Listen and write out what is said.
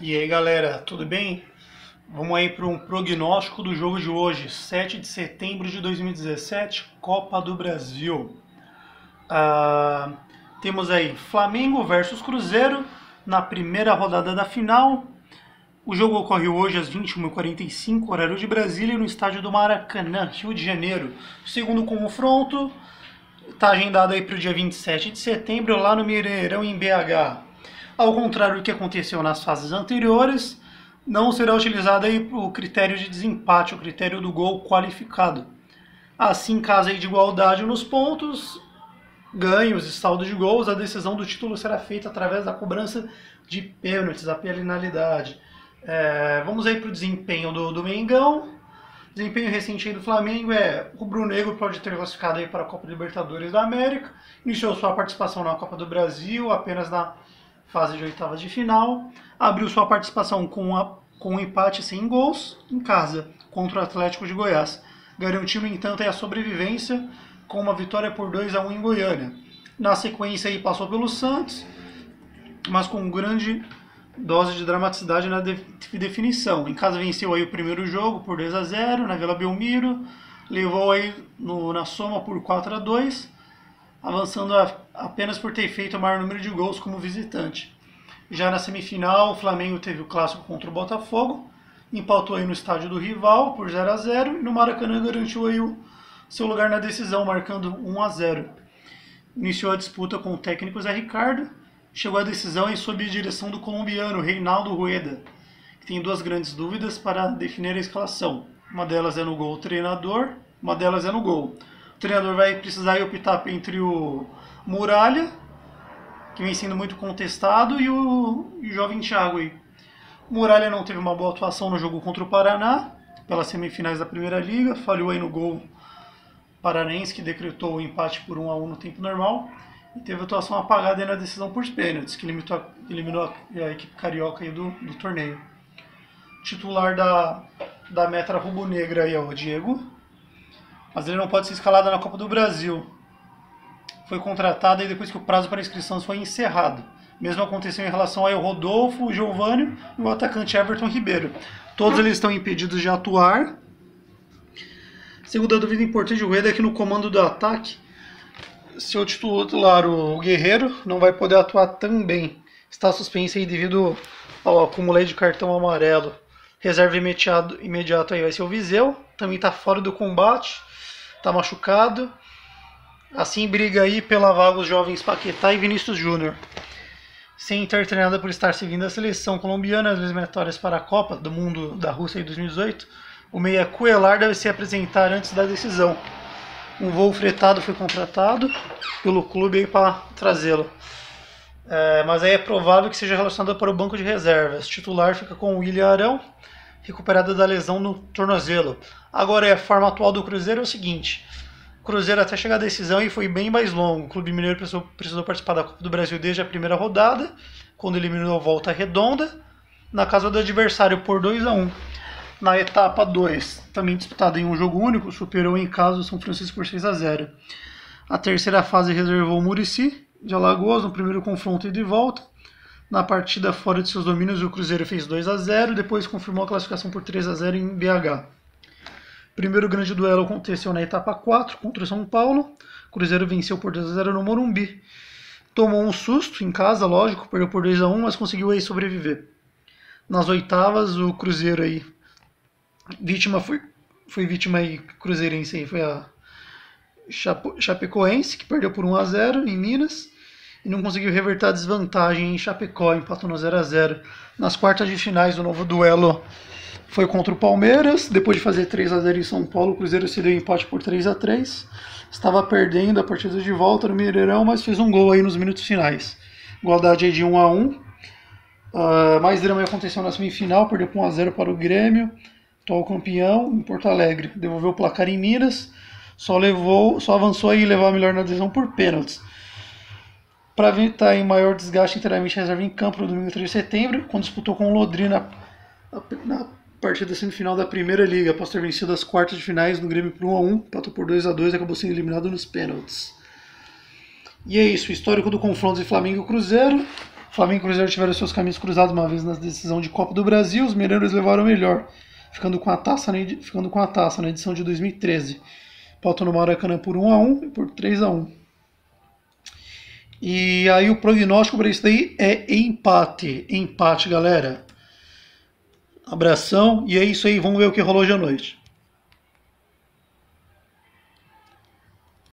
E aí galera, tudo bem? Vamos aí para um prognóstico do jogo de hoje, 7 de setembro de 2017, Copa do Brasil. Ah, Temos aí Flamengo versus Cruzeiro na primeira rodada da final. O jogo ocorre hoje às 21h45, horário de Brasília, no estádio do Maracanã, Rio de Janeiro. O segundo confronto está agendado aí para o dia 27 de setembro, lá no Mineirão, em BH. Ao contrário do que aconteceu nas fases anteriores, não será utilizado aí o critério de desempate, o critério do gol qualificado. Assim, caso aí de igualdade nos pontos, ganhos e saldo de gols, a decisão do título será feita através da cobrança de pênaltis, a penalidade. Vamos aí para o desempenho do Mengão. Desempenho recente aí do Flamengo o rubro-negro pode ter classificado aí para a Copa Libertadores da América, iniciou sua participação na Copa do Brasil apenas na fase de oitavas de final, abriu sua participação com um empate sem gols em casa contra o Atlético de Goiás. Garantiu, no entanto, a sobrevivência com uma vitória por 2-1 em Goiânia. Na sequência aí passou pelo Santos, mas com grande dose de dramaticidade na definição. Em casa venceu aí o primeiro jogo por 2-0 na Vila Belmiro, levou aí na soma por 4-2, avançando apenas por ter feito o maior número de gols como visitante. Já na semifinal, o Flamengo teve o clássico contra o Botafogo, empatou aí no estádio do rival por 0-0 e no Maracanã garantiu aí o seu lugar na decisão, marcando 1-0. Iniciou a disputa com o técnico Zé Ricardo, chegou à decisão e sob a direção do colombiano Reinaldo Rueda, que tem duas grandes dúvidas para definir a escalação. Uma delas é no gol o treinador, uma delas é no gol. O treinador vai precisar optar entre o Muralha, que vem sendo muito contestado, e o jovem Thiago aí. O Muralha não teve uma boa atuação no jogo contra o Paraná, pelas semifinais da Primeira Liga, falhou aí no gol paranense, que decretou o empate por 1-1 no tempo normal, e teve atuação apagada aí na decisão por pênaltis, que eliminou a equipe carioca aí do torneio. O titular da metra rubro-negra aí é o Diego, mas ele não pode ser escalado na Copa do Brasil. Foi contratado aí depois que o prazo para inscrição foi encerrado. Mesmo aconteceu em relação ao Rodolfo, o Giovânio e o atacante Everton Ribeiro. Todos eles estão impedidos de atuar. Segunda dúvida importante do Rueda é que no comando do ataque, seu titular, o Guerreiro, não vai poder atuar também. Está suspenso aí devido ao acúmulo de cartão amarelo. Reserva imediato aí vai ser o Viseu, também está fora do combate, está machucado. Assim briga aí pela vaga os jovens Paquetá e Vinícius Júnior. Sem ter treinado por estar seguindo a seleção colombiana nas eliminatórias para a Copa do Mundo da Rússia em 2018, o meia Cuellar deve se apresentar antes da decisão. Um voo fretado foi contratado pelo clube aí para trazê-lo. Mas aí é provável que seja relacionado para o banco de reservas. O titular fica com o William Arão, recuperado da lesão no tornozelo. Agora, a forma atual do Cruzeiro é o seguinte: o Cruzeiro até chegar à decisão e foi bem mais longo. O Clube Mineiro precisou participar da Copa do Brasil desde a primeira rodada, quando eliminou a Volta Redonda, na casa do adversário por 2-1. Na etapa 2, também disputada em um jogo único, superou em casa o São Francisco por 6-0. A terceira fase reservou o Muricy de Alagoas no primeiro confronto e de volta. Na partida fora de seus domínios, o Cruzeiro fez 2-0, depois confirmou a classificação por 3-0 em BH. O primeiro grande duelo aconteceu na etapa 4 contra o São Paulo. O Cruzeiro venceu por 2-0 no Morumbi. Tomou um susto em casa, lógico, perdeu por 2-1, mas conseguiu aí sobreviver. Nas oitavas, o Cruzeiro aí foi vítima aí cruzeirense aí, foi a Chapecoense, que perdeu por 1-0 em Minas e não conseguiu reverter a desvantagem em Chapecó, empatou no 0-0. Nas quartas de finais, o novo duelo foi contra o Palmeiras. Depois de fazer 3-0 em São Paulo, o Cruzeiro se deu empate por 3-3. Estava perdendo a partida de volta no Mineirão, mas fez um gol aí nos minutos finais. Igualdade aí de 1-1. Mais drama aconteceu na semifinal, perdeu por 1-0 para o Grêmio, atual campeão, em Porto Alegre. Devolveu o placar em Minas, só avançou aí e levou a melhor na decisão por pênaltis. Para evitar em maior desgaste, inteiramente reserva em campo no domingo 3 de setembro, quando disputou com o Londrina na partida semifinal da Primeira Liga, após ter vencido as quartas de finais no Grêmio por 1-1, empatou por 2-2 e acabou sendo eliminado nos pênaltis. E é isso, o histórico do confronto de Flamengo e Cruzeiro. Flamengo e Cruzeiro tiveram seus caminhos cruzados uma vez na decisão de Copa do Brasil. Os mineiros levaram o melhor, ficando com a taça na edição de 2013. Pauta no Maracanã por 1-1 e por 3-1. E aí o prognóstico para isso daí é empate. Empate, galera. Abração, e é isso aí. Vamos ver o que rolou hoje à noite.